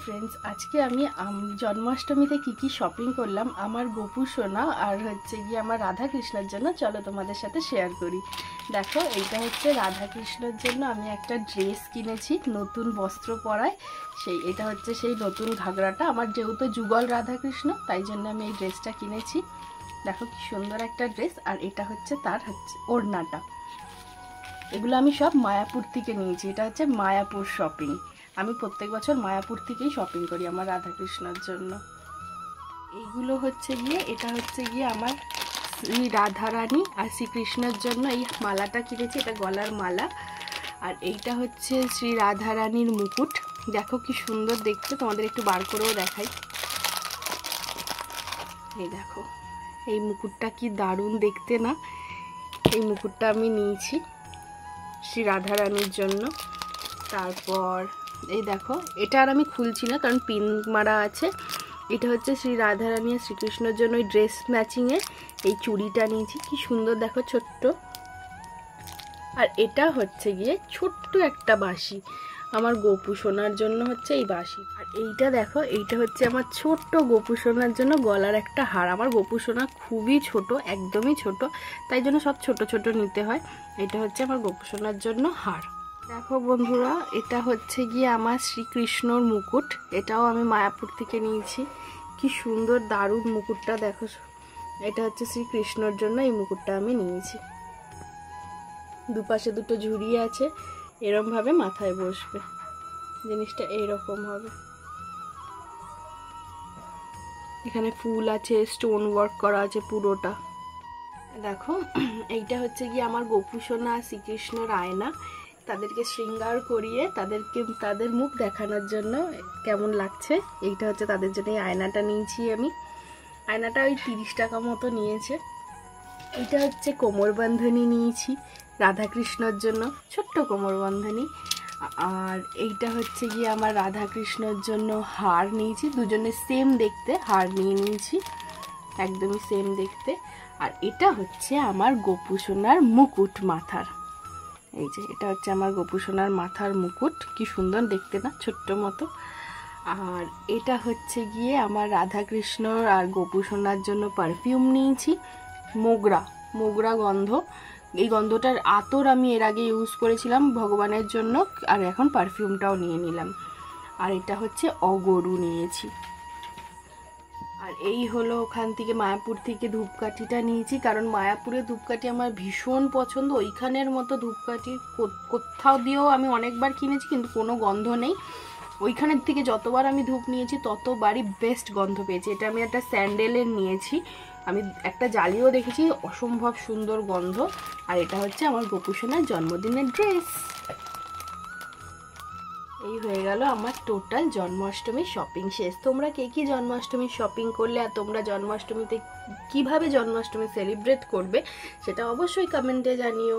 Friends, আজকে আমি জন্মাষ্টমীতে কি শপিং করলাম আমার গোপু সোনা আর হচ্ছে গিয়ে আমার রাধা কৃষ্ণের জন্য, চলো তোমাদের সাথে শেয়ার করি। দেখো, এইটা হচ্ছে রাধা কৃষ্ণের জন্য আমি একটা ড্রেস কিনেছি নতুন বস্ত্র পরায়। এটা হচ্ছে সেই নতুন ঘাগরাটা। আমার যেহেতু যুগল রাধা কৃষ্ণ, তাই জন্য আমি এই ড্রেসটা কিনেছি। দেখো কি সুন্দর একটা ড্রেস। আর এটা হচ্ছে তার ওড়নাটা। এগুলো আমি সব মায়াপুর থেকে নিয়েছি। এটা হচ্ছে মায়াপুর শপিং। আমি প্রত্যেক বছর মায়াপুর থেকেই শপিং করি আমার রাধাকৃষ্ণের জন্য। এইগুলো হচ্ছে গিয়ে, এটা হচ্ছে গিয়ে আমার শ্রী রাধারানী আর শ্রীকৃষ্ণের জন্য এই মালাটা কিনেছি, এটা গলার মালা। আর এইটা হচ্ছে শ্রী রাধারানীর মুকুট। দেখো কি সুন্দর দেখতে, তোমাদের একটু বার করেও দেখাই। এই দেখো, এই মুকুটটা কি দারুণ দেখতে না। এই মুকুটটা আমি নিয়েছি শ্রী রাধারানীর জন্য। তারপর এই দেখো, এটা আর আমি খুলছি না কারণ পিন মারা আছে। এটা হচ্ছে শ্রী রাধারানী আর শ্রীকৃষ্ণের জন্য ওই ড্রেস ম্যাচিংয়ে এই চুড়িটা নিয়েছি, কি সুন্দর দেখো, ছোট্ট। আর এটা হচ্ছে গিয়ে ছোট্ট একটা বাঁশি, আমার গোপু সোনার জন্য হচ্ছে এই বাঁশি। আর এইটা দেখো, এইটা হচ্ছে আমার ছোট্ট গোপু সোনার জন্য গলার একটা হার। আমার গোপু সোনা খুবই ছোট, একদমই ছোট, তাই জন্য সব ছোট ছোট নিতে হয়। এটা হচ্ছে আমার গোপু সোনার জন্য হার। দেখো বন্ধুরা, এটা হচ্ছে গিয়ে আমার শ্রীকৃষ্ণর মুকুট। এটাও আমি মায়াপুর থেকে নিয়েছি। কি সুন্দর দারুণ মুকুটটা দেখো। এটা হচ্ছে শ্রীকৃষ্ণর জন্য এই মুকুটটা আমি নিয়েছি। দুপাশে দুটো ঝুড়ি আছে, এরকম ভাবে মাথায় বসবে, জিনিসটা এইরকম হবে। এখানে ফুল আছে, স্টোন ওয়ার্ক করা আছে পুরোটা। দেখো, এইটা হচ্ছে গিয়ে আমার গোপু সোনা আর শ্রীকৃষ্ণের আয়না। তাদেরকে শৃঙ্গার করিয়ে তাদের মুখ দেখানোর জন্য কেমন লাগছে, এইটা হচ্ছে তাদের জন্য এই আয়নাটা নিয়েছি আমি। আয়নাটা ওই 30 টাকা মতো নিয়েছে। এটা হচ্ছে কোমরবন্ধনী নিয়েছি রাধাকৃষ্ণর জন্য, ছোট্ট কোমরবন্ধনী। আর এইটা হচ্ছে গিয়ে আমার রাধাকৃষ্ণর জন্য হার নিয়েছি, দুজনের সেম দেখতে হার নিয়েছি, একদমই সেম দেখতে। আর এটা হচ্ছে আমার গোপু সোনার মুকুট মাথার। এই যে এটা হচ্ছে আমার গোপু সোনার মাথার মুকুট, কি সুন্দর দেখতে না, ছোট্ট মতো। আর এটা হচ্ছে গিয়ে আমার রাধাকৃষ্ণ আর গোপু সোনার জন্য পারফিউম নিয়েছি, মোগরা গন্ধ। এই গন্ধটার আতর আমি এর আগে ইউজ করেছিলাম ভগবানের জন্য, আর এখন পারফিউমটাও নিয়ে নিলাম। আর এটা হচ্ছে অগরু নিয়েছি। আর এই হলো ওখান থেকে মায়াপুর থেকে ধূপকাঠিটা নিয়েছি, কারণ মায়াপুরের ধূপকাঠি আমার ভীষণ পছন্দ। ওইখানের মতো ধূপকাঠি কোথাও দিয়েও আমি অনেকবার কিনেছি, কিন্তু কোনো গন্ধ নেই। ওইখানের থেকে যতবার আমি ধূপ নিয়েছি ততবারই বেস্ট গন্ধ পেয়েছি। এটা আমি একটা স্যান্ডেলের নিয়েছি, আমি একটা জ্বালিয়েও দেখেছি, অসম্ভব সুন্দর গন্ধ। আর এটা হচ্ছে আমার গোপু সোনার জন্মদিনের ড্রেস। এই হয়ে গেল আমার টোটাল জন্মাষ্টমীর শপিং শেষ। তোমরা কে কি জন্মাষ্টমীর শপিং করলে, আর তোমরা জন্মাষ্টমীতে কিভাবে জন্মাষ্টমী সেলিব্রেট করবে সেটা অবশ্যই কমেন্টে জানিও।